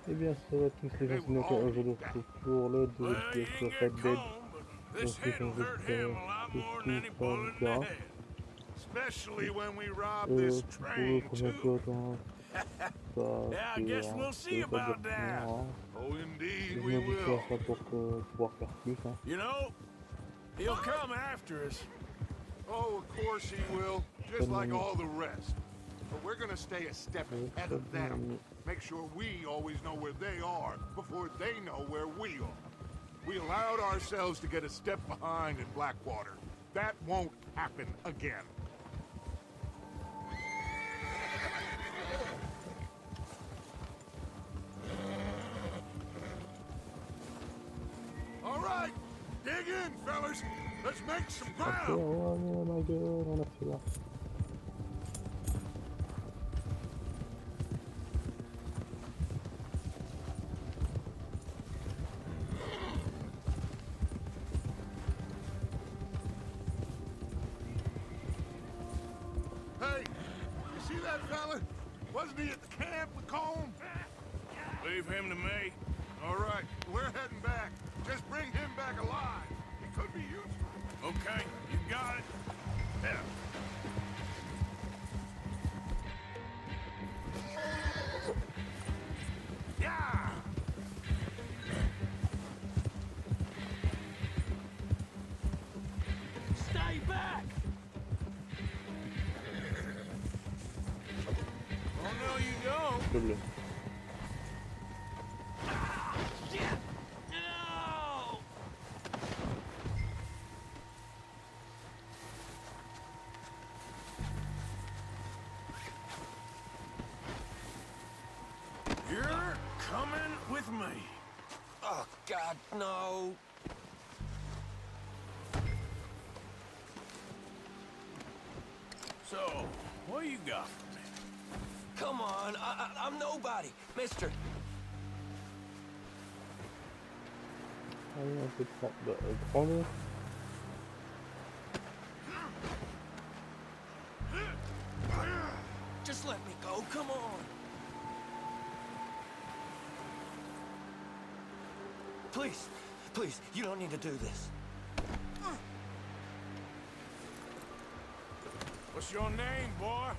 Eh bien, ça va tous les gens, c'est donc aujourd'hui on se retrouve pour le 2 Well, you épisode ain't sur get Red Dead. comb, but this Donc oui, head'll comme je hurt him l'espérais, a lot c'est more than tout any ça bullet du in the terrain. head. Especially when we rob this Pour le train, premier too. épisode, hein, Yeah, I guess we'll see ça dure about plus that. hein. Oh, indeed Je we modifie à will. ça pour pouvoir faire plus. Hein. You know, he'll come after us. Oh, of course he will, Pas just de like menu. all the rest. But we're gonna stay a step ahead Pas of de them. menu. Make sure we always know where they are before they know where we are. We allowed ourselves to get a step behind in Blackwater. That won't happen again. All right, dig in, fellas. Let's make some Après, ground. oh ma gueule, on a fait là. Hey, you see that fella? Wasn't he at the camp with Colm? Leave him to me. All right, we're heading back. Just bring him back alive. He could be useful. Okay, you got it. Yeah. Yeah! Stay back! Oh, no, you don't. Le bleu. Shit! No! You're coming with me. Oh, God, no. So, what do you got for me? Come on, I'm nobody. Mister, Allez, un peu de prendre. just let me go, come on. Please, please, you don't need to do this. What's your name, boy?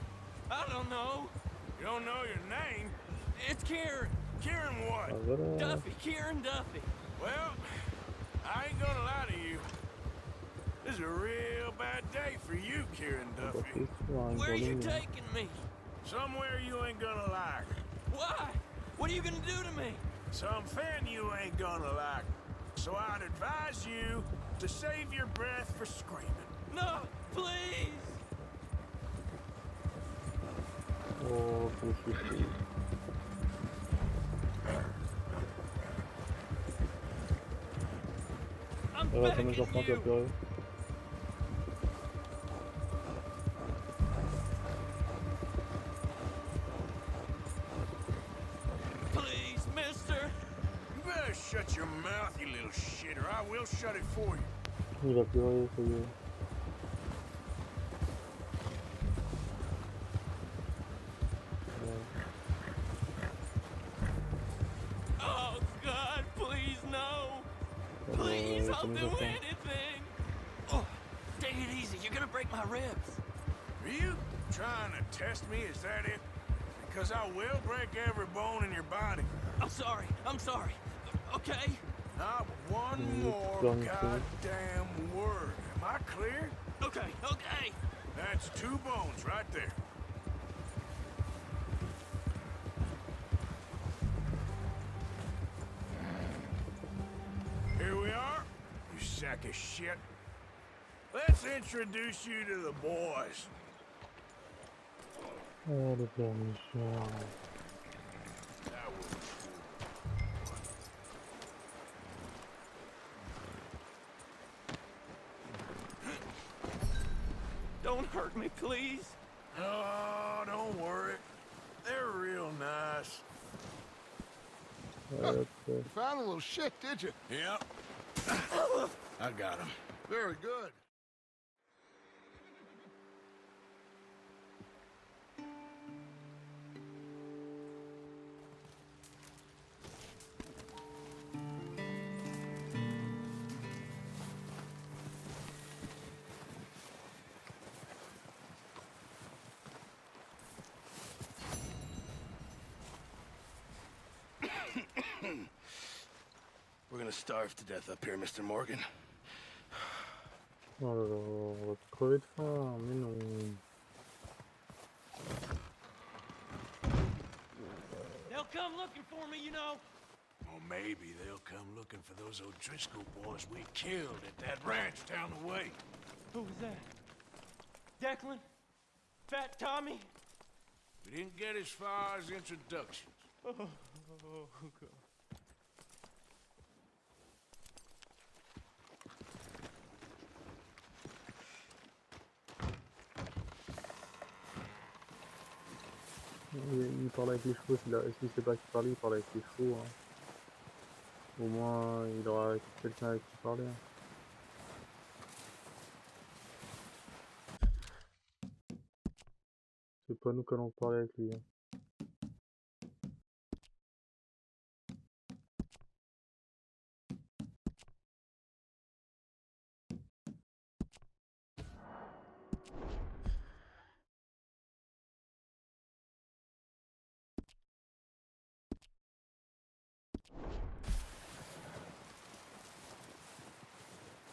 I don't know. You don't know your name? It's Kieran. Kieran what? Ah voilà. Duffy, Kieran Duffy. Well, I ain't gonna lie to you. This is a real bad day for you, Kieran On va Duffy. faire sur un Where are you gros menu. taking me? Somewhere you ain't gonna like. Why? What are you gonna do to me? Something you ain't gonna like. So I'd advise you to save your breath for screaming. No, please. Oh, faut souffler. I'm Ça va, ça begging me surprend, tu vas you. pleurer. Please, mister. You better shut your mouth, you little shit, or I will shut it for you. Il va pleurer, ça y est. Oh, God, please, no. Please, I'll ça me do surprend. anything. Oh, take it easy. You're gonna break my ribs. Are you trying to test me? Is that it? Because I will break every bone in your body. I'm sorry. I'm sorry. Okay? Not one more done, goddamn word. Am I clear? Okay, okay. That's 2 bones right there. Here we are, you sack of shit. Let's introduce you to the boys. Oh, le permission. That was Don't hurt me, please. Oh, don't worry. They're real nice. You found a little shit, did you? Yep. I got him. Very good. starve to death up here, Mr. Morgan. Oh là là, on va crever de faim, mais non. They'll come looking for me, you know. Or maybe they'll come looking for those O'Driscoll boys we killed at that ranch down the way. Who was that? Declan? Fat Tommy? We didn't get as far as introductions. Oh, God. Il parle avec les chevaux, s'il sait pas qui parler, il parle avec les chevaux. Hein. Au moins, il aura quelqu'un avec qui parler. Hein. C'est pas nous qui allons parler avec lui. Hein.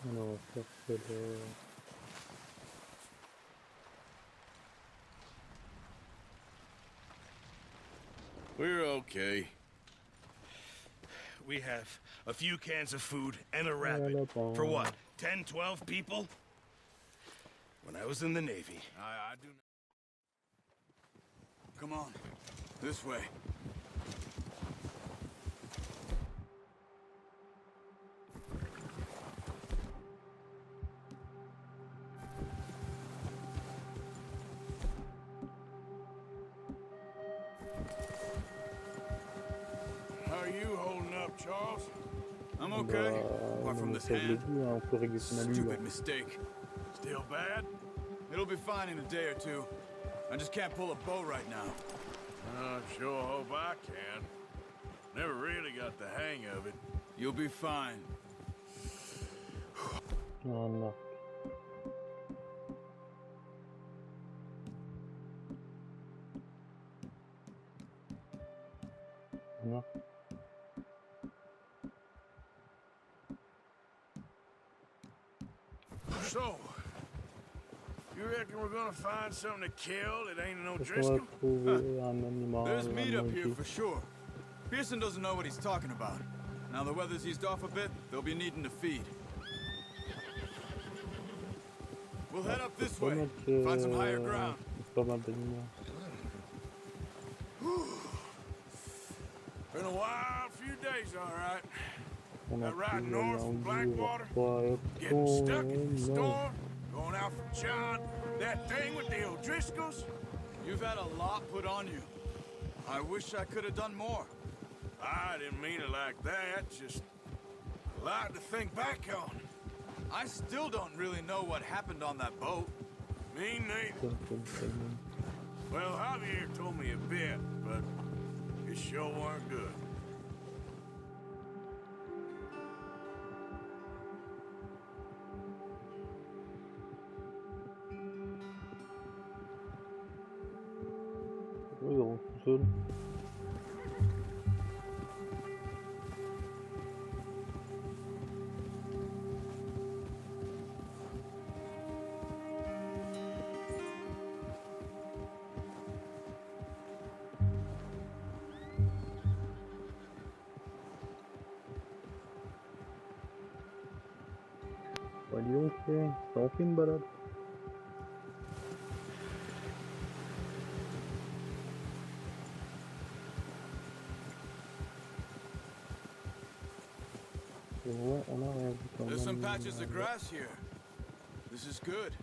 Alors, ça c'est le... We're okay. We have a few cans of food and a rabbit. For what? 10, 12 people? When I was in the Navy. I do not. Come on, this way. How are you holding up, Charles? I'm okay, apart from this hand. On peut régler son allure. Stupid mistake. Still bad? It'll be fine in a day or two. I just can't pull a bow right now. I sure hope I can. Never really got the hang of it. You'll be fine. Oh non. Non. So, you reckon we're gonna find something to kill that ain't no On va Driscoll? trouver un animal. There's meat un up here monkey. for sure. Pearson doesn't know what he's talking about. Now the weather's eased off a bit, they'll be needing to feed. We'll head up this way, find some higher ground. Pas mal d'animaux. Been a wild few days, all right. On a That ride trouvé north un from loup, Blackwater, trois getting stuck in the non. storm, going out from John, that thing with the O'Driscolls. You've had a lot put on you. I wish I could have done more. I didn't mean it like that, just a lot to think back on. I still don't really know what happened on that boat. Me neither. Well, Javier told me a bit, but it sure weren't good. Oui, on tout seul. Bah, dis donc, on fait une balade. Ouais, on a rien vu quand There's some même. patches of grass here. This is good.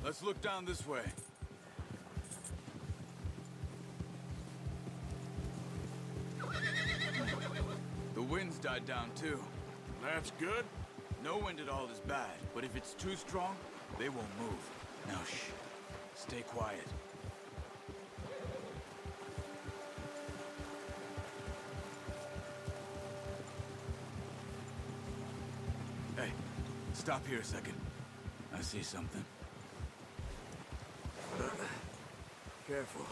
Let's look down this way. The wind's died down too. That's good. No wind at all is bad, but if it's too strong, they won't move. Now shh. Stay quiet. Hey, stop here a second. I see something. Careful.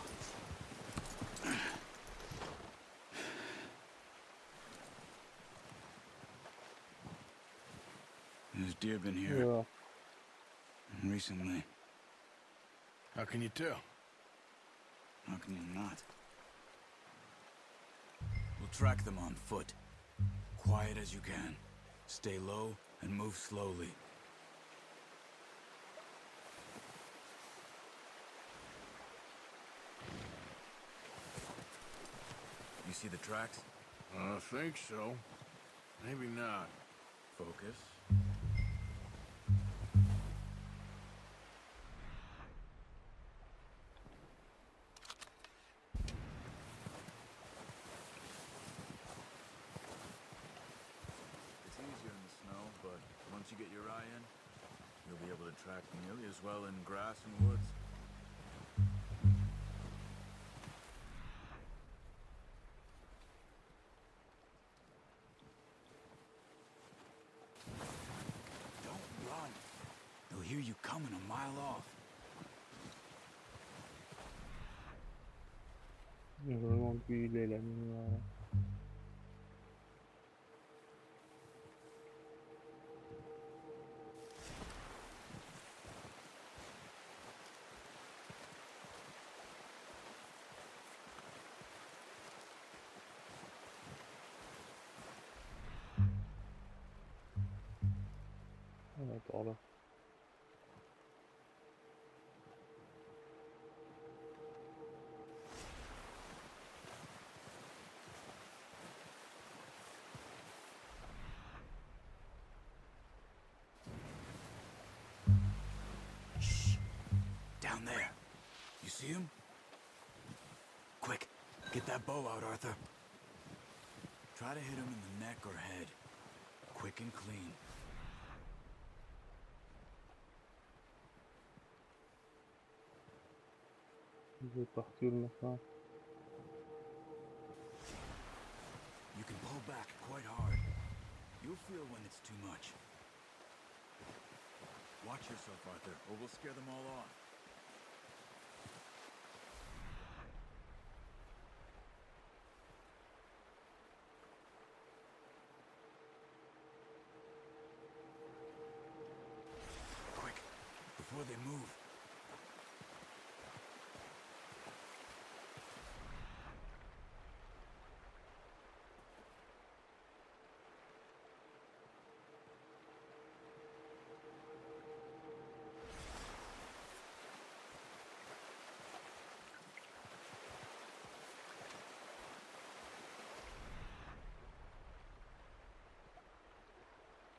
There's deer been here Yeah. recently. How can you tell? How can you not? We'll track them on foot. Quiet as you can. Stay low and move slowly. You see the tracks? I think so. Maybe not. Focus. It's easier in the snow, but once you get your eye in, you'll be able to track nearly as well in grass and woods. Don't run. They'll hear you coming a mile off. Il a vraiment huilé la nuit. On est par là. Shh. Down there. You see him? Quick, get that bow out, Arthur. Try to hit him in the neck or head. Quick and clean. Il est parti le machin. You can pull back quite hard. You'll feel when it's too much. Watch yourself, Arthur, or we'll scare them all off. Quick, before they move.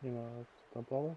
Il y en a peut-être un par là.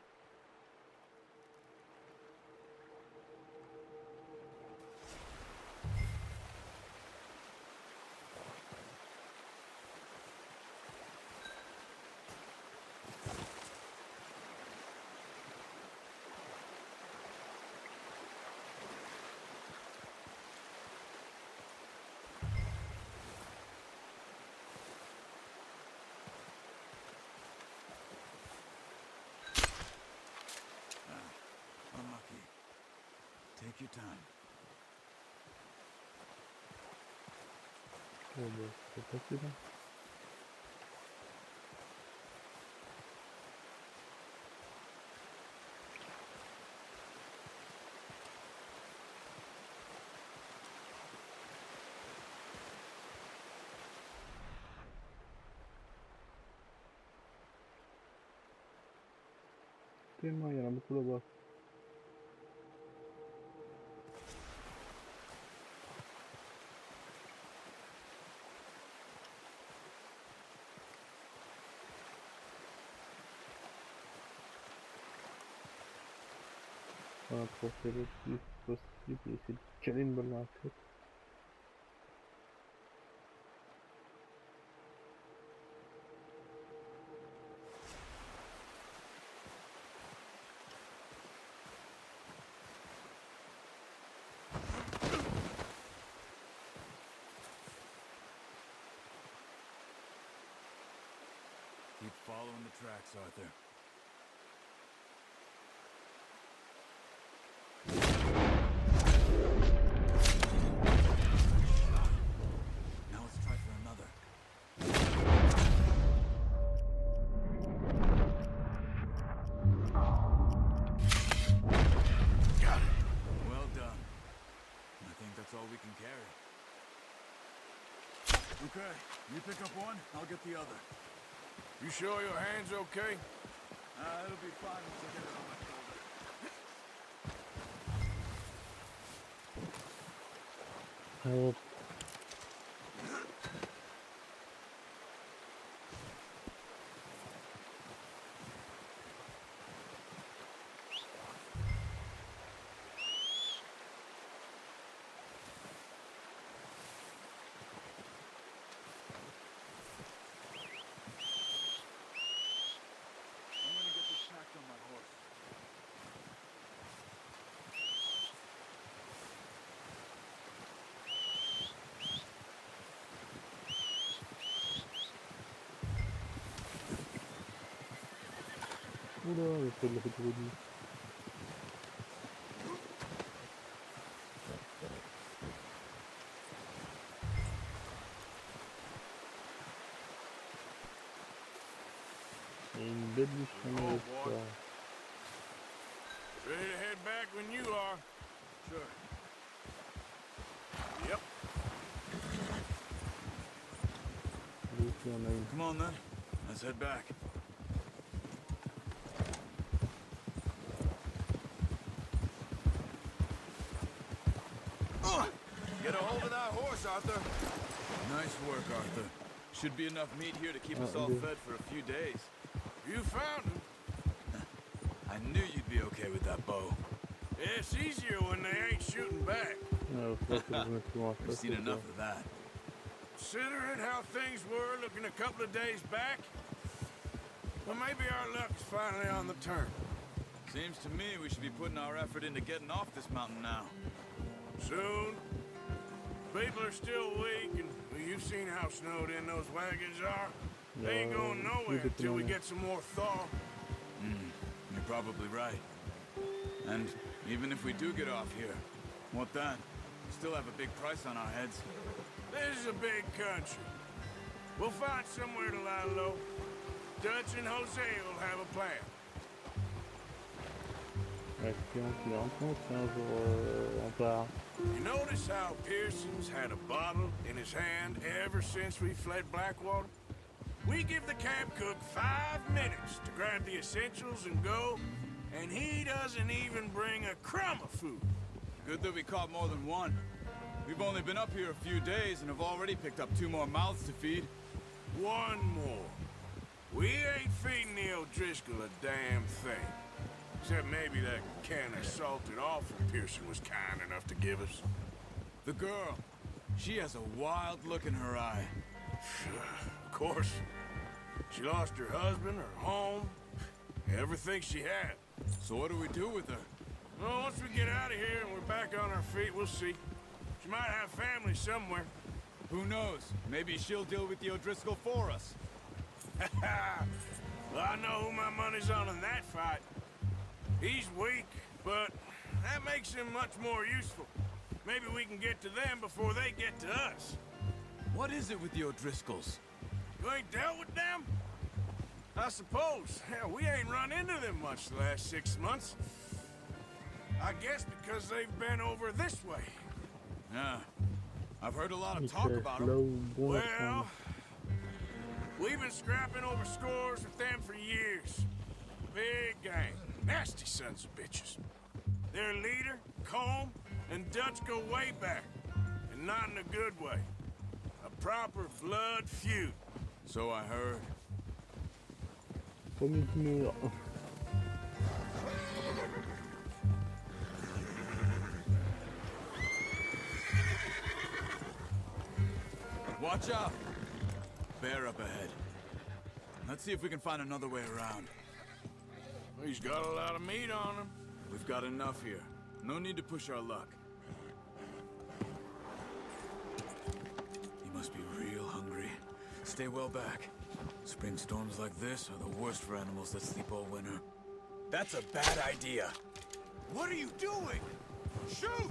Unlucky. Take your time. Oh bah, c'est facile. Hein. Tellement, il y en a beaucoup là-bas. On va approcher le plus possible et essayer de caler une balle dans la tête. Keep following the tracks, Arthur. Now let's try for another. Okay, you pick up one, I'll get the other. You sure your hand's okay? It'll be fine once I get it on my shoulder. Hop. I'm gonna get this packed on my horse. Oula, il fait de la rétrodie. Il y a une belle mission Oh, d'espoir. boy. Ready to head back when you are. Sure. Yep. Nous aussi, on a une. Come on then, let's head back. Get a hold of that horse, Arthur. Nice work, Arthur. Should be enough meat here to keep us all fed for a few days. You found him. I knew you'd be okay with that bow. It's easier when they ain't shooting back. Ouais, faut que je me trouve en We've face. seen enough of that. Considering how things were looking a couple of days back, well, maybe our luck's finally on the turn. Seems to me we should be putting our effort into getting off this mountain now. Soon. People are still weak, and well, you've seen how snowed in those wagons are. They ain't going nowhere until we get some more thaw. You're probably right. And even if we do get off here, what then? We still have a big price on our heads. This is a big country. We'll find somewhere to lie low. Dutch and Jose will have a plan. Action qui rencontre un jour on part. You notice how Pearson's had a bottle in his hand ever since we fled Blackwater? We give the camp cook 5 minutes to grab the essentials and go, and he doesn't even bring a crumb of food. Good that we caught more than one. We've only been up here a few days and have already picked up 2 more mouths to feed. One more. We ain't feeding the O'Driscoll a damn thing. Except maybe that can of salted offal Pearson was kind enough to give us. The girl, she has a wild look in her eye. Of course. She lost her husband, her home, everything she had. So what do we do with her? Well, once we get out of here and we're back on our feet, we'll see. She might have family somewhere. Who knows? Maybe she'll deal with the O'Driscoll for us. Well, I know who my money's on in that fight. He's weak, but that makes him much more useful. Maybe we can get to them before they get to us. What is it with the O'Driscolls? You ain't dealt with them? I suppose. Hell, we ain't run into them much the last 6 months. I guess because they've been over this way. Yeah. I've heard a lot of talk about them. Well, we've been scrapping over scores with them for years. Big gang. Nasty sons of bitches. Their leader, Combe, and Dutch go way back. And not in a good way. A proper blood feud. So I heard. Premier mur. Watch out! Bear up ahead. Let's see if we can find another way around. He's got a lot of meat on him. We've got enough here. No need to push our luck. He must be real hungry. Stay well back. Spring storms like this are the worst for animals that sleep all winter. That's a bad idea. What are you doing? Shoot!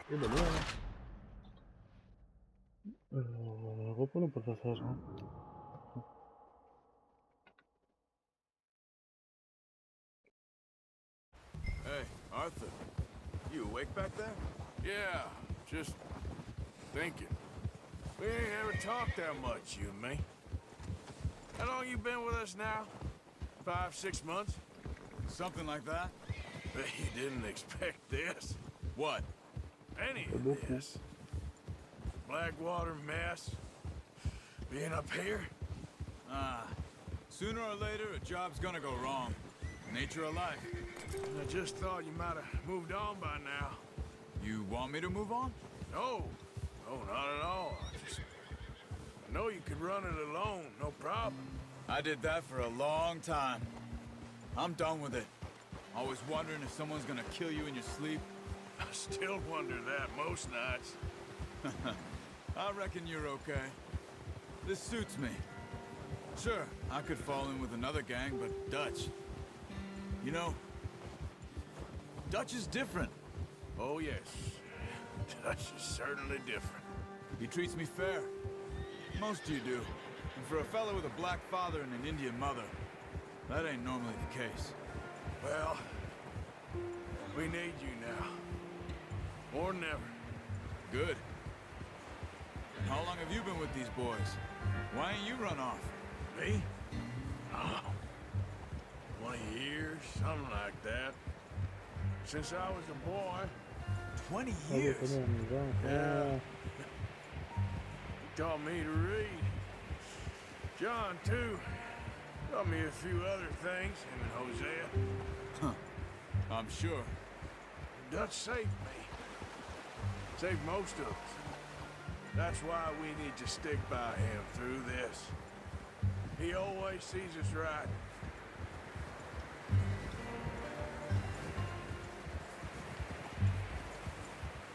Et bah merde. Reprenons pas le passage. Hein. Hey, Arthur. You awake back there? Yeah, just thinking. We ain't ever talked that much, you and me. How long you been with us now? 5, 6 months? Something like that? Bet you didn't expect this. What? Any of this. Blackwater mess. Being up here? Sooner or later, a job's gonna go wrong. Nature of life. I just thought you might have moved on by now. You want me to move on? No. No, not at all. I know you could run it alone, no problem. I did that for a long time. I'm done with it. Always wondering if someone's gonna kill you in your sleep. I still wonder that most nights. I reckon you're okay. This suits me. Sure, I could fall in with another gang, but Dutch... You know, Dutch is different. Oh, yes. Dutch is certainly different. He treats me fair. Most of you do. And for a fella with a black father and an Indian mother, that ain't normally the case. Well, we need you now. More than ever. Good. And how long have you been with these boys? Why ain't you run off? Me? Oh, 20 years, something like that. Since I was a boy. 20 Ah, years? Yeah. He taught me to read. John, too. Taught me a few other things, him and Hosea. Huh. I'm sure. Dutch saved me. Saved most of us. That's why we need to stick by him through this. He always sees us right.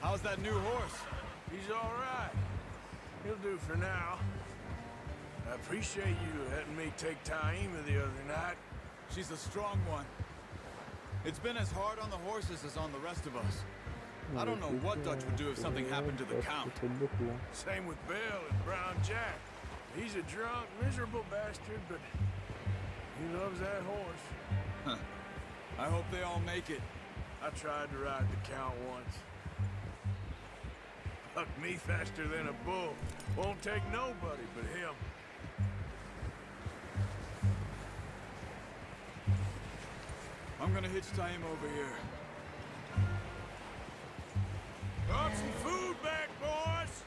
How's that new horse? He's all right. He'll do for now. I appreciate you letting me take Taima the other night. She's a strong one. It's been as hard on the horses as on the rest of us. I don't know what Dutch would do if something happened to the Count. Same with Bill and Brown Jack. He's a drunk, miserable bastard, but he loves that horse. Huh. I hope they all make it. I tried to ride the Count once. Bucked me faster than a bull. Won't take nobody but him. I'm gonna hitch Taima over here. Got some food back, boys!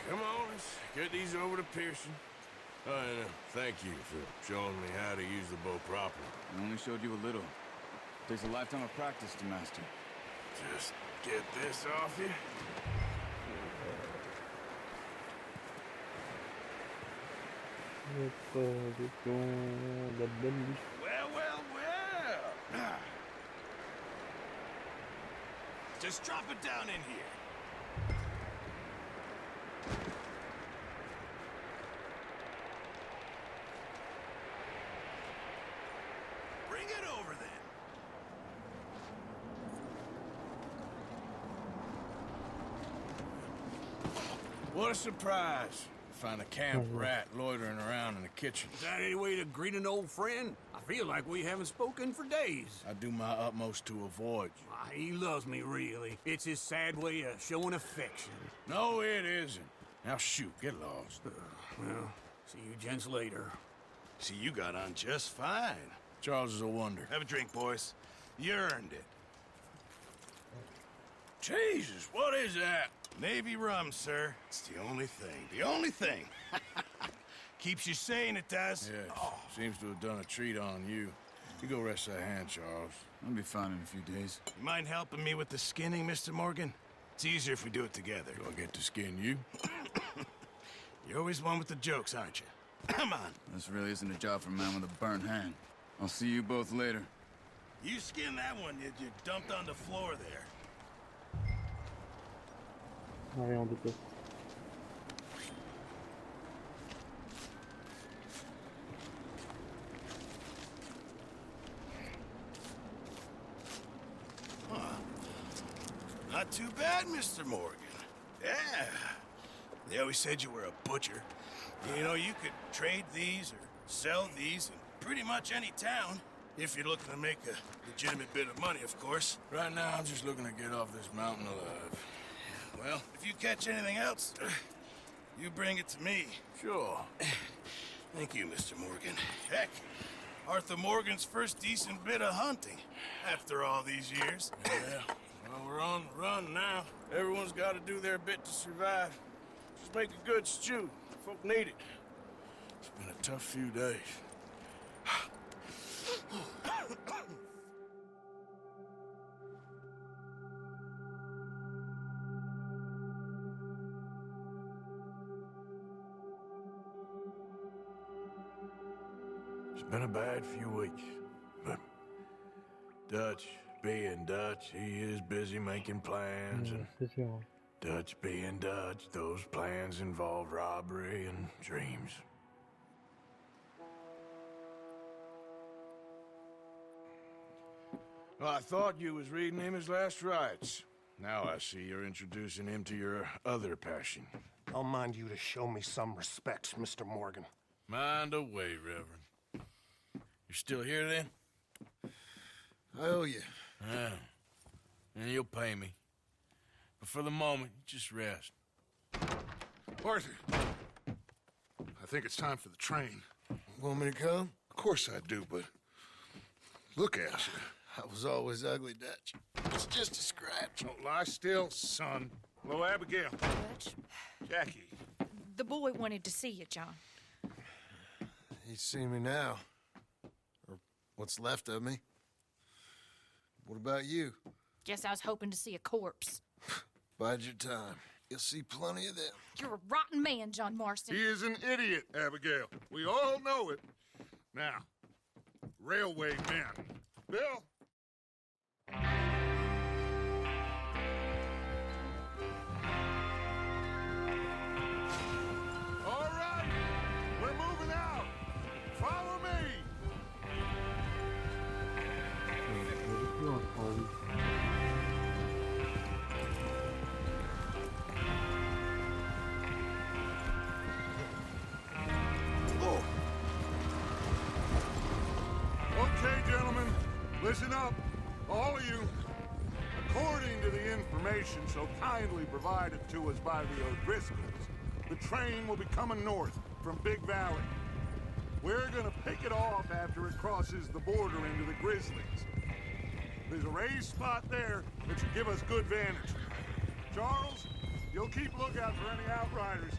Come on, let's get these over to Pearson. And thank you for showing me how to use the bow properly. I only showed you a little. Takes a lifetime of practice to master. Just get this off you. Well. Just drop it down in here. Bring it over then. What a surprise. Find a camp rat loitering around in the kitchen. Is that any way to greet an old friend? I feel like we haven't spoken for days. I do my utmost to avoid you. He loves me, really. It's his sad way of showing affection. No, it isn't. Now shoot, get lost. Well, see you gents later. See, you got on just fine. Charles is a wonder. Have a drink, boys. You earned it. Jesus, what is that? Navy rum, sir. It's the only thing. The only thing. Keeps you sane, it does. Yes, seems to have done a treat on you. You go rest that hand, Charles. I'll be fine in a few days. You mind helping me with the skinning, Mr. Morgan? It's easier if we do it together. Do I get to skin you? You're always one with the jokes, aren't you? Come on. This really isn't a job for a man with a burnt hand. I'll see you both later. You skinned that one you dumped on the floor there. Allez, on déplace. Not too bad, Mr. Morgan. Yeah. They always said you were a butcher. You know, you could trade these or sell these in pretty much any town. If you're looking to make a legitimate bit of money, of course. Right now, I'm just looking to get off this mountain alive. Well, if you catch anything else, you bring it to me. Sure. Thank you, Mr. Morgan. Heck, Arthur Morgan's first decent bit of hunting after all these years. Yeah, well, we're on the run now. Everyone's got to do their bit to survive. Just make a good stew. Folk need it. It's been a tough few days. It's been a bad few weeks, but Dutch being Dutch, he is busy making plans, and Dutch being Dutch, those plans involve robbery and dreams. Well, I thought you was reading him his last rites. Now I see you're introducing him to your other passion. I'll mind you to show me some respect, Mr. Morgan. Mind away, Reverend. You're still here, then? I owe you. Yeah. And you'll pay me. But for the moment, just rest. Arthur, I think it's time for the train. Want me to come? Of course I do, but look at you. I was always ugly, Dutch. It's just a scratch. Don't lie still, son. Hello, Abigail. Dutch, Jackie. the boy wanted to see you, John. He's seen me now. Or what's left of me. What about you? Guess I was hoping to see a corpse. Bide your time. You'll see plenty of them. You're a rotten man, John Marston. He is an idiot, Abigail. We all know it. Now, railway men. Bill? All right, we're moving out. Follow me. Okay, gentlemen, listen up, all of you. According to the information so kindly provided to us by the O'Driscolls, the train will be coming north from Big Valley. We're gonna pick it off after it crosses the border into the Grizzlies. There's a raised spot there that should give us good vantage. Charles, you'll keep lookout for any outriders.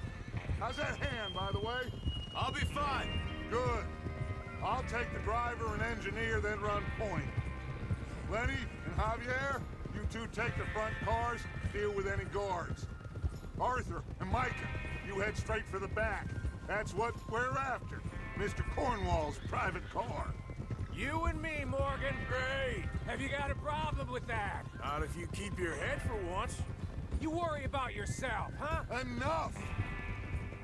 How's that hand, by the way? I'll be fine. Good. I'll take the driver and engineer, then run point. Lenny and Javier, you two take the front cars, deal with any guards. Arthur and Micah, you head straight for the back. That's what we're after. Mr. Cornwall's private car. You and me, Morgan. Great. Have you got a problem with that? Not if you keep your head for once. You worry about yourself, huh? Enough!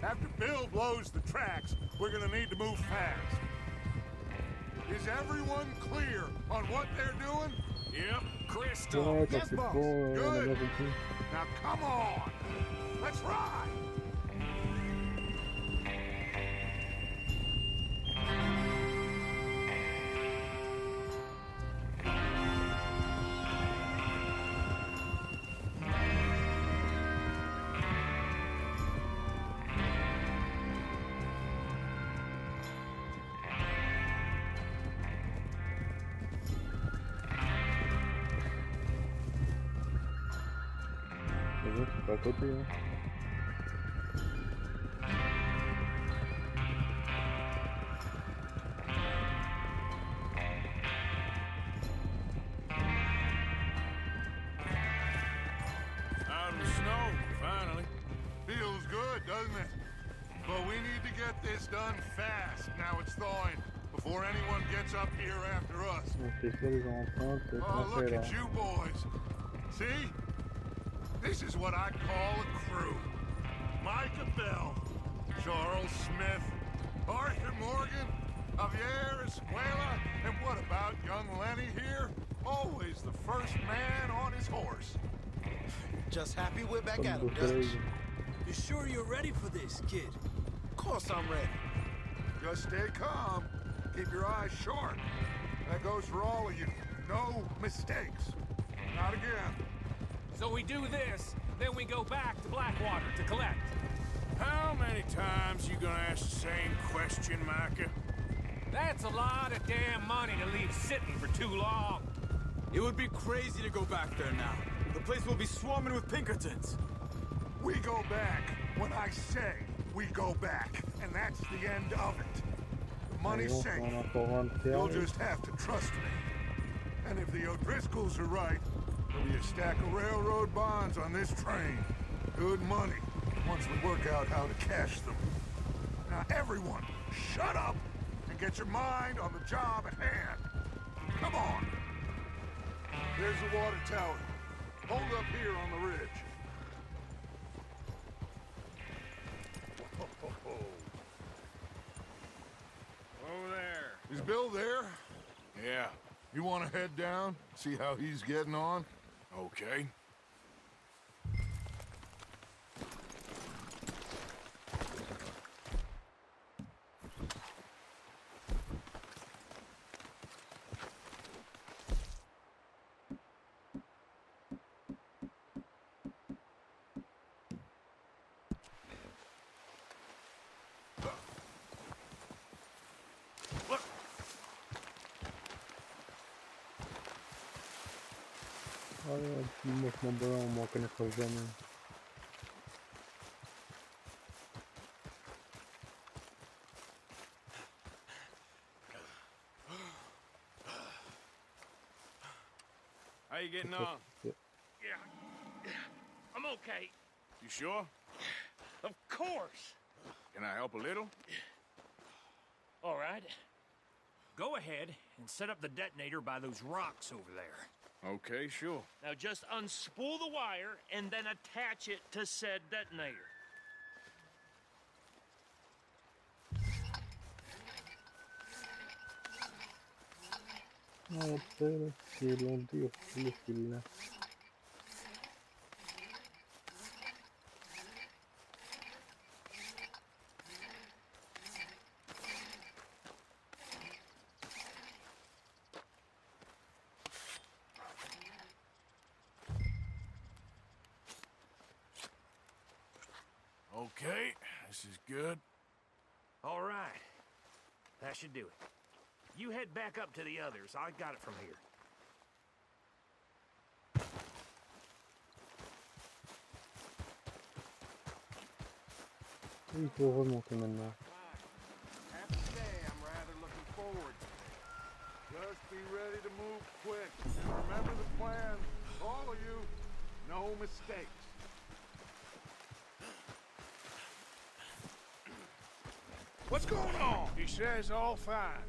After Bill blows the tracks, we're gonna need to move fast. Is everyone clear on what they're doing? Yep. Crystal. Yes, boss. Good. Now come on! Let's ride! C'est pas à côté, hein. Out of the snow, finally. Feels good, doesn't it? But we need to get this done fast. Now it's thawing, before anyone gets up here after us. On fait soit les empreintes, Oh, soit look là. at you boys. See? This is what I call a crew. Micah Bell, Charles Smith, Arthur Morgan, Javier Escuela, and what about young Lenny here? Always the first man on his horse. Just happy we're back Comme at beau him, soleil. Dutch. You sure you're ready for this, kid? Of course I'm ready. Just stay calm. Keep your eyes sharp. That goes for all of you. No mistakes. Not again. So we do this, then we go back to Blackwater to collect. How many times you gonna ask the same question, Micah? That's a lot of damn money to leave sitting for too long. It would be crazy to go back there now. The place will be swarming with Pinkertons. We go back when I say we go back, and that's the end of it. The money's Bon, safe. on a encore un You'll terme. just have to trust me. And if the O'Driscolls are right, there'll be a stack of railroad bonds on this train. Good money, once we work out how to cash them. Now everyone, shut up and get your mind on the job at hand. Come on. There's the water tower. Hold up here on the ridge. Over there. Is Bill there? Yeah. You want to head down, see how he's getting on? Okay. Ah ouais, dis-moi que mon bonhomme, on m'en connaîtra jamais. How you getting on? Yeah, I'm okay. You sure? Of course. Can I help a little? All right. Go ahead and set up the detonator by those rocks over there. Okay, sure. Now just unspool the wire and then attach it to said detonator. Après, là, c'est long dur, le fil là. Okay, this is good. All right. That should do it. You head back up to the others. I got it from here. Il faut remonter maintenant. Have to say, I'm rather looking forward to it. Just be ready to move quick. And remember the plan. All of you, no mistakes. What's going on? He says all fine.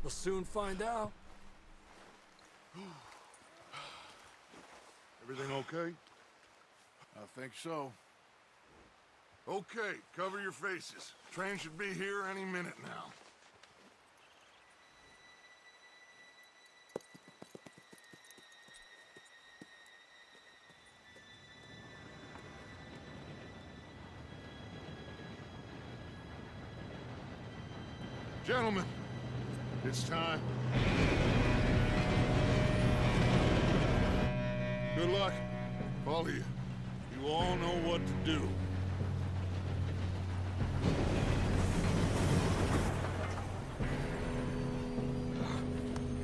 We'll soon find out. Everything okay? I think so. Okay, cover your faces. Train should be here any minute now. Gentlemen, it's time. Good luck, all of you. You all know what to do.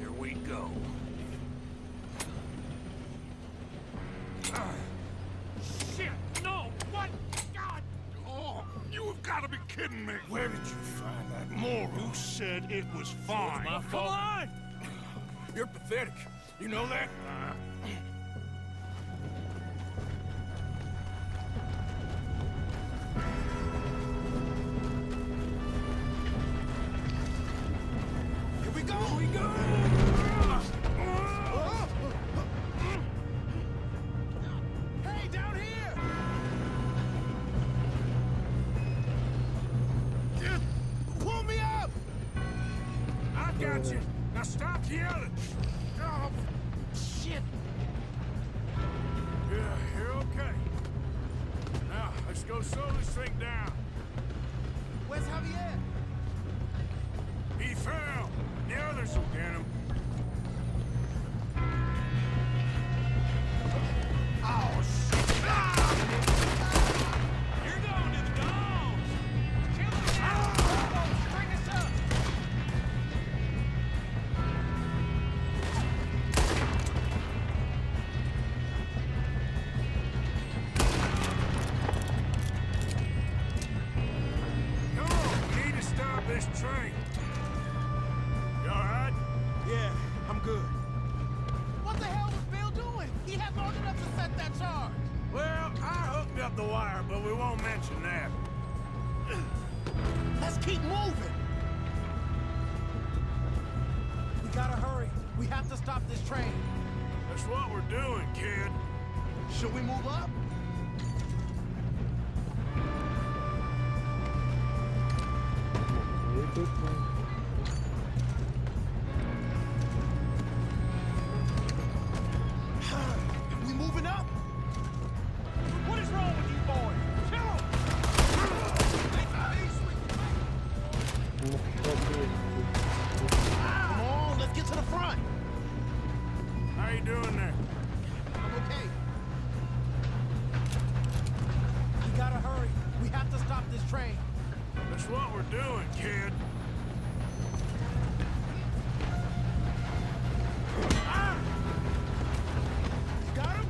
Here we go. Shit! No! What? God! Oh, you have got to be kidding me. Where did you find that moron? Who said it was fine? My Come fault. on! You're pathetic. You know that? Here we go! Here we go! Hey, down here! Pull me up! I got you. Now stop yelling. Oh, shit! Yeah, you're okay. Now, let's go slow this thing down. Where's Javier? He fell. The others will get him. Oh, shit! You're going to the dogs! Kill them now! Bring us up! Come on, we need to stop this train. You alright? Yeah, I'm good. What the hell was Bill doing? He had long enough to set that charge. Well, I hooked up the wire, but we won't mention that. Let's keep moving. We gotta hurry. We have to stop this train. That's what we're doing, kid. Should we move up? We moving up? What is wrong with you boys? Kill Come on, let's get to the front. How you doing there? I'm okay. We gotta hurry. We have to stop this train. That's what we're doing, kid. You got him?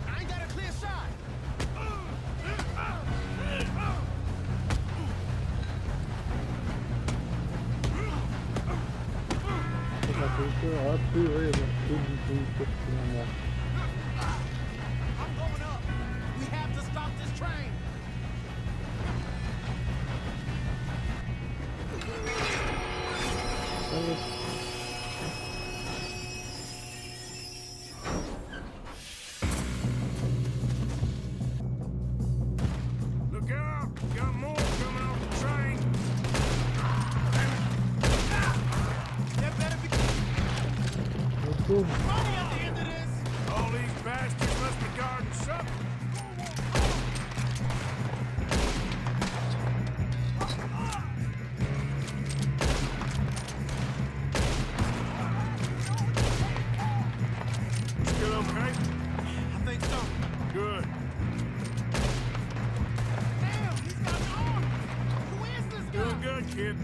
I ain't got a clear shot. I'm going up. We have to stop this train. Look out! Got more coming off the train. There better be money at the end of this. All these bastards must be guarding something. Still okay? I think so. Good. Damn, he's got an arm. Who is this guy? Doing good, kid.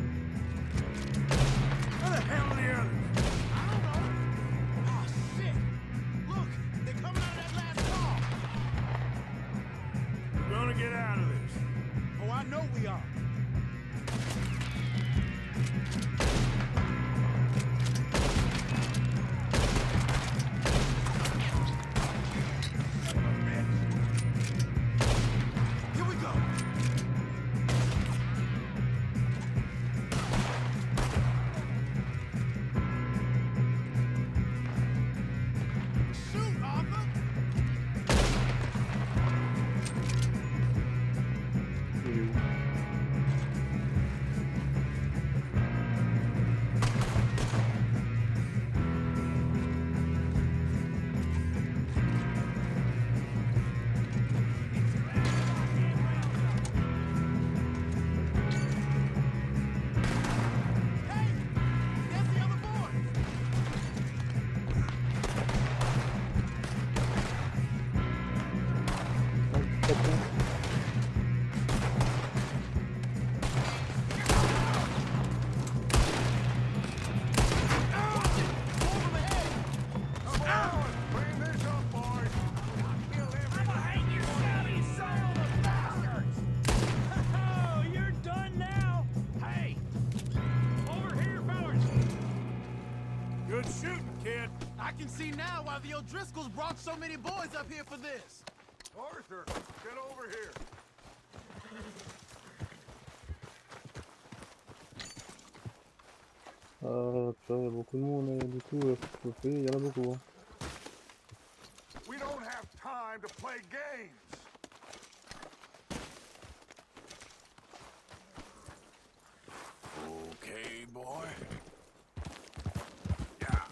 Where the hell are the others? I don't know. Oh, shit. Look, they're coming out of that last car. We're gonna get out of this. Oh, I know we are. Here we go. Shoot, Arthur. Hey, there's the other boys. Bring this up, boys. Oh, you're done now? Hey! Over here, fellas! Good shooting, kid. I can see now why the O'Driscolls brought so many boys up here for this. Arthur, get over here. Purée, il y a beaucoup de monde, et du coup, faut payer, il y en a beaucoup. Hein. We don't have time to play games. Okay, boy. Yeah.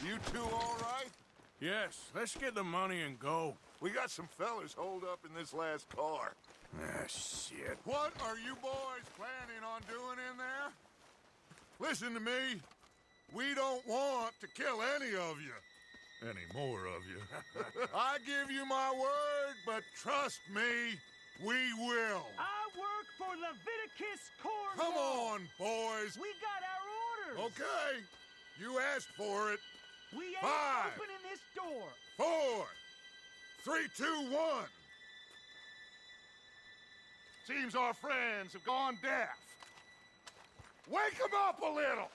You two all right? Yes, let's get the money and go. We got some fellas holed up in this last car. Ah, shit. What are you boys planning on doing in there? Listen to me. We don't want to kill any of you. Any more of you. I give you my word, but trust me, we will. I work for Leviticus Corps. Come on, boys. We got our orders. Okay. You asked for it. We ain't 5, opening this door. 4, 3, 2, 1. Seems our friends have gone deaf. Wake them up a little.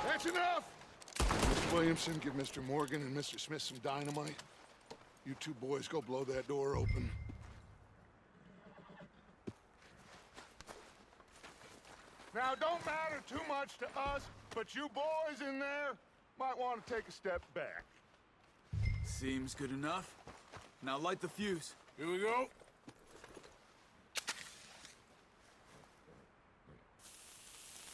That's enough. Mr. Williamson, give Mr. Morgan and Mr. Smith some dynamite. You two boys go blow that door open. Now, don't matter too much to us, but you boys in there might want to take a step back. Seems good enough. Now light the fuse. Here we go.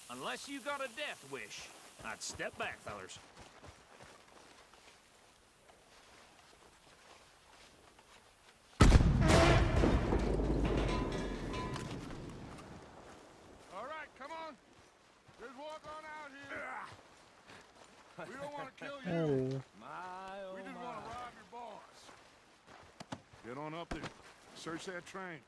Unless you got a death wish, I'd step back, fellers. All right, come on. Just walk on out here. We don't want to kill you. We just want to rob your boss. Get on up there. Search that train.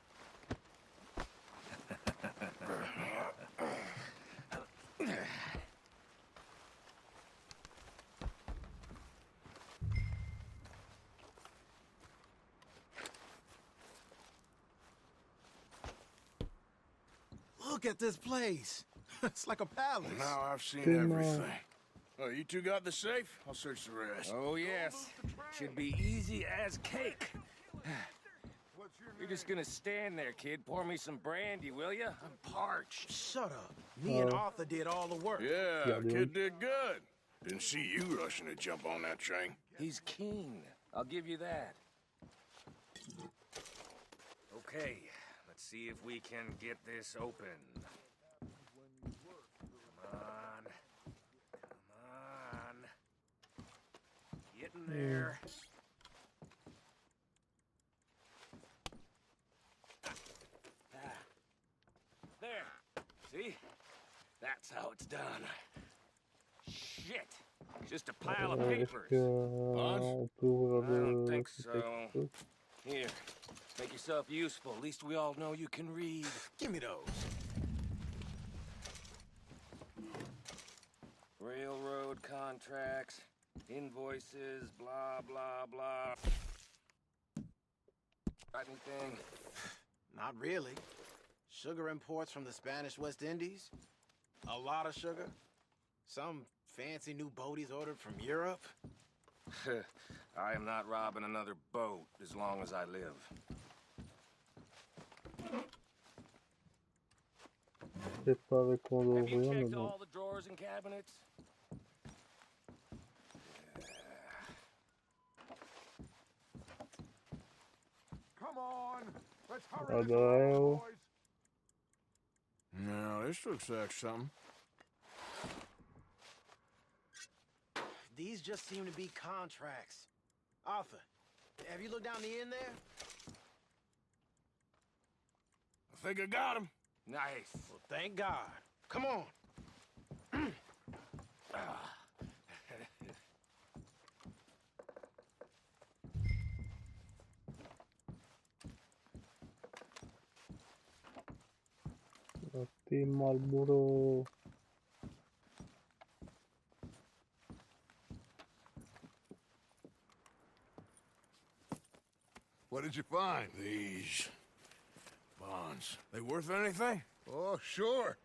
Look at this place. It's like a palace. Now I've seen everything. Oh, you two got the safe? I'll search the rest. Oh, yes. Should be easy as cake. You're just gonna stand there, kid. Pour me some brandy, will ya? I'm parched. Shut up. Me and Arthur did all the work. Yeah, kid did good. Didn't see you rushing to jump on that train. He's keen. I'll give you that. Okay, let's see if we can get this open. Come on. Come on. Get in there. There. See? That's how it's done. Shit. Just a pile of papers. On peut ouvrir I don't think le so. Here. Make yourself useful. At least we all know you can read. Give me those. Railroad contracts, invoices, blah, blah, blah. Got anything? Not really. Sugar imports from the Spanish West Indies. A lot of sugar. Some fancy new boat he's ordered from Europe. I am not robbing another boat as long as I live. C'est pas avec qu'on doit Have you ouvrir, mais checked bon. all the drawers and cabinets? Come on. Let's hurry Ah this bah along, ouais. boys. No, this looks like something. These just seem to be contracts. Arthur, have you looked down the end there? I think I got him. Nice. Well, thank God. Come on. Team Marlboro. What did you find? These bonds. They worth anything? Oh, sure.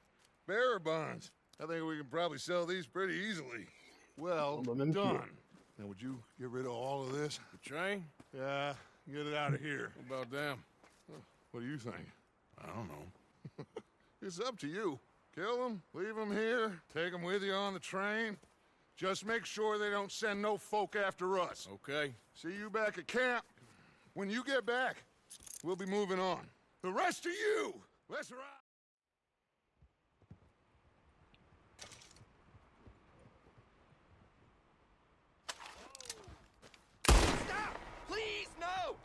Bearer bonds. I think we can probably sell these pretty easily. Well Oh, bah, même done. si- Now, would you get rid of all of this? The train? Yeah, get it out of here. What about them? What do you think? I don't know. It's up to you. Kill them, leave them here, take them with you on the train. Just make sure they don't send no folk after us. Okay. See you back at camp. When you get back, We'll be moving on. The rest of you, let's ride. Stop! Please, no!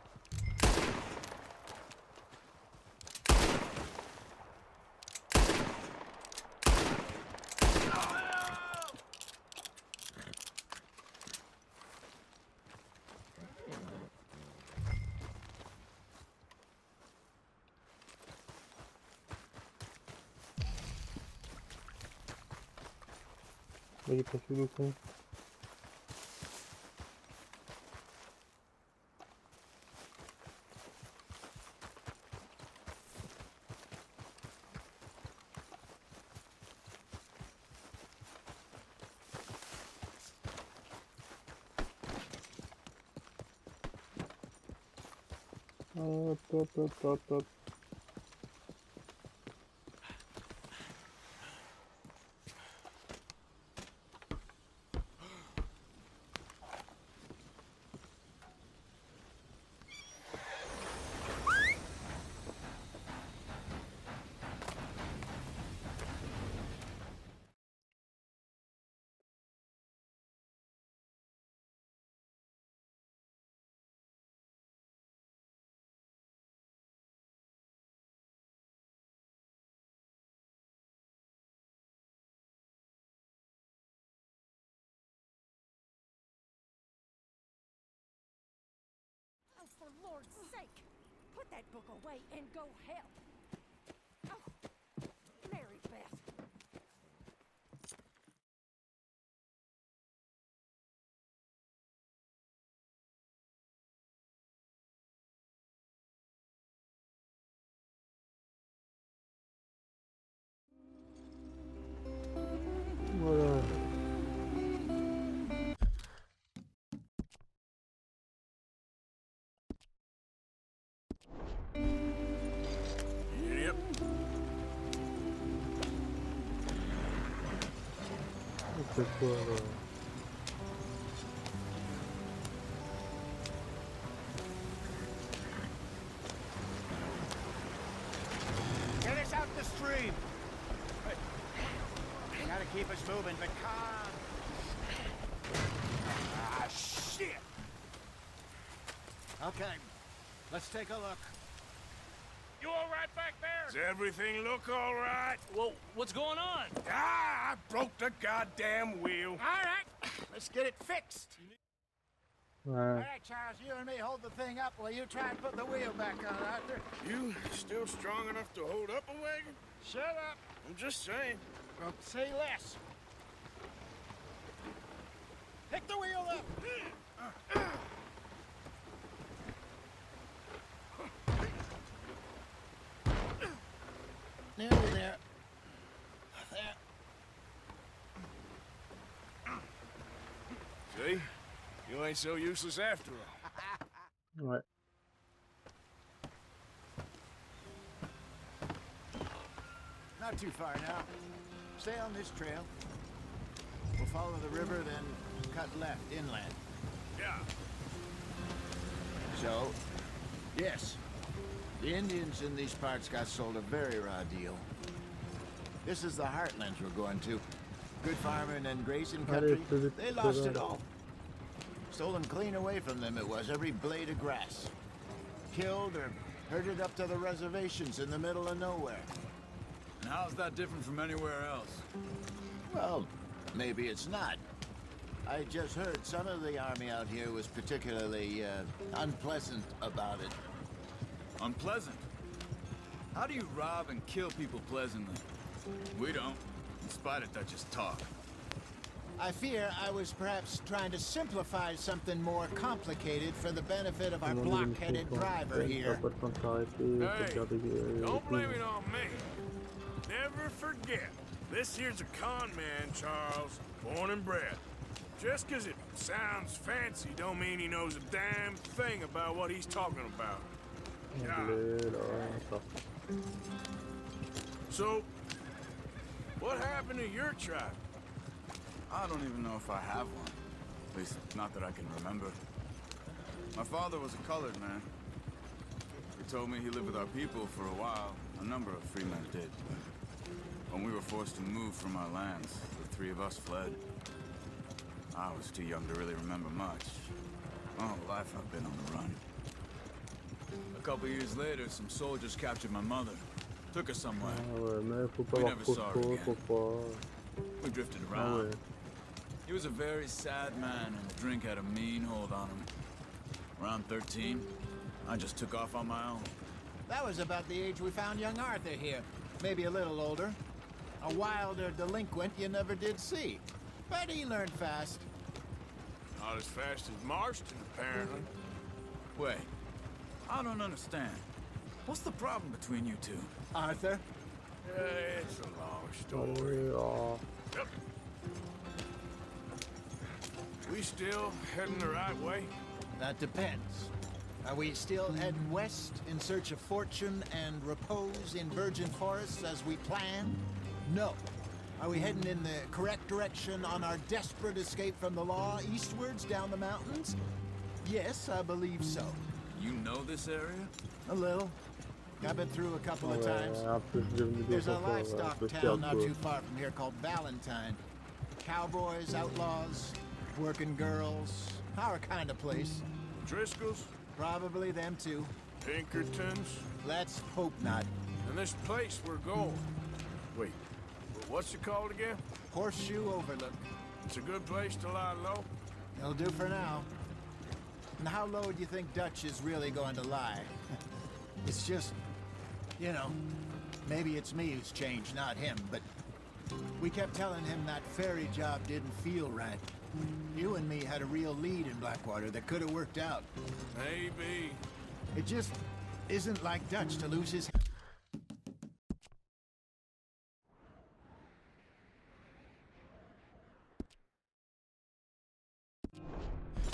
Il est passé le con. Hop, hop, hop, hop, hop. Oh, for Lord's sake! Put that book away and go help! Oh, Mary Beth. Voilà. Yep. C'est quoi là? Get us out the stream! You gotta keep us moving, but calm. Ah, shit! Okay, let's take a look. You all right back there? Does everything look all right? Well, what's going on? Ah, I broke the goddamn wheel. All right, let's get it fixed. All Ouais. right, Charles, you and me hold the thing up while you try and put the wheel back on, Arthur. You still strong enough to hold up a wagon? Shut up. I'm just saying. Well, say less. Pick the wheel up. Nearly there. There. See? You ain't so useless after all. Ouais. Not too far now. Stay on this trail. We'll follow the river, then cut left inland. Yeah. So, yes, the Indians in these parts got sold a very raw deal. This is the heartlands we're going to. Good farming and grazing country. They lost it all. Stolen clean away from them it was, every blade of grass. Killed or herded up to the reservations in the middle of nowhere. And how's that different from anywhere else? Well, maybe it's not. I just heard some of the army out here was particularly unpleasant about it. Unpleasant? How do you rob and kill people pleasantly? We don't, in spite of Dutch's talk. I fear I was perhaps trying to simplify something more complicated for the benefit of our block-headed driver here. Hey, don't blame it on me. Never forget, this here's a con man, Charles, born and bred. Just 'cause it sounds fancy don't mean he knows a damn thing about what he's talking about. So, what happened to your tribe? I don't even know if I have one. At least, not that I can remember. My father was a colored man. He told me he lived with our people for a while. A number of free men did. When we were forced to move from our lands, the three of us fled. I was too young to really remember much. All the life I've been on the run. A couple years later, some soldiers captured my mother. Took her somewhere. We never saw her again. We drifted around. He was a very sad man, and the drink had a mean hold on him. Around 13, I just took off on my own. That was about the age we found young Arthur here. Maybe a little older. A wilder delinquent you never did see. But he learned fast. Not as fast as Marston, apparently. Wait, I don't understand. What's the problem between you two? Arthur? It's a long story. Yep. We still heading the right way? That depends. Are we still heading west in search of fortune and repose in virgin forests as we planned? No. Are we heading in the correct direction on our desperate escape from the law eastwards down the mountains? Yes, I believe so. You know this area? A little. I've been through a couple of times. There's a livestock town not too far from here called Valentine. Cowboys, outlaws, working girls, our kind of place. Driscolls? Probably them too. Pinkertons? Let's hope not. And this place we're going. Wait, what's it called again? Horseshoe Overlook. It's a good place to lie low? It'll do for now. And how low do you think Dutch is really going to lie? It's just, you know, maybe it's me who's changed, not him, but we kept telling him that ferry job didn't feel right. You and me had a real lead in Blackwater that could have worked out. Maybe. It just isn't like Dutch to lose his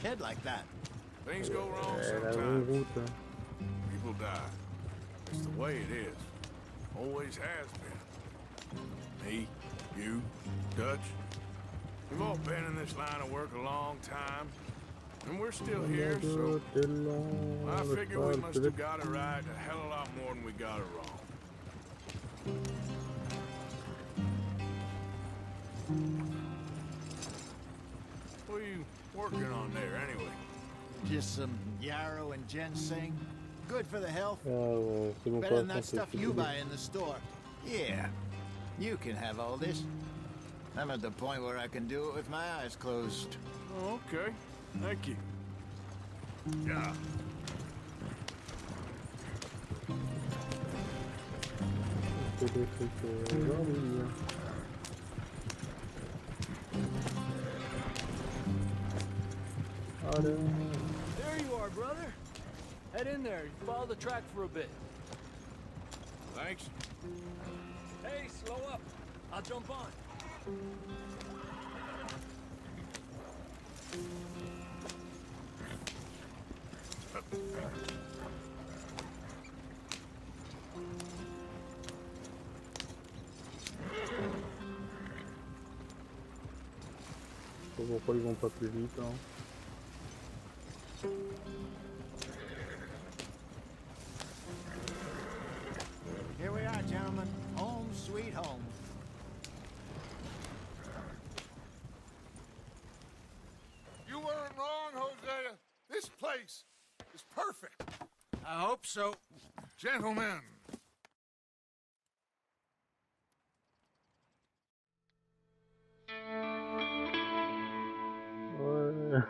head like that. Things go wrong sometimes. People die. It's the way it is. Always has been. Me, you, Dutch. We've all been in this line of work a long time. And we're still here, so I figure we must have got it right a hell of a lot more than we got it wrong. What are you working on there, anyway? Just some yarrow and ginseng. Good for the health. Better than that stuff you buy in the store. Yeah, you can have all this. I'm at the point where I can do it with my eyes closed. Oh, okay. Thank you. Yeah. There you are, brother. Head in there. Follow the track for a bit. Thanks. Hey, slow up. I'll jump on. Pourquoi ils vont pas plus vite, hein? Here we are, gentlemen. Home sweet home. You weren't wrong, Hosea. This place is perfect. I hope so. Gentlemen. Ouais.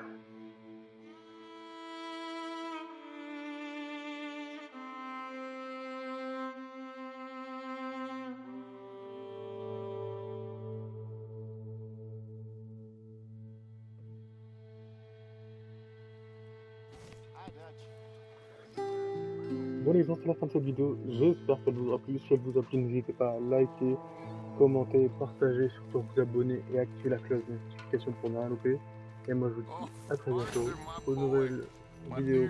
Bon les gens, c'est la fin de cette vidéo, j'espère qu'elle vous aura plu. Si elle vous a plu, n'hésitez pas à liker, commenter, partager, surtout vous abonner et activer la cloche de notification pour ne rien louper. Et moi je vous dis à très bientôt pour une nouvelle vidéo.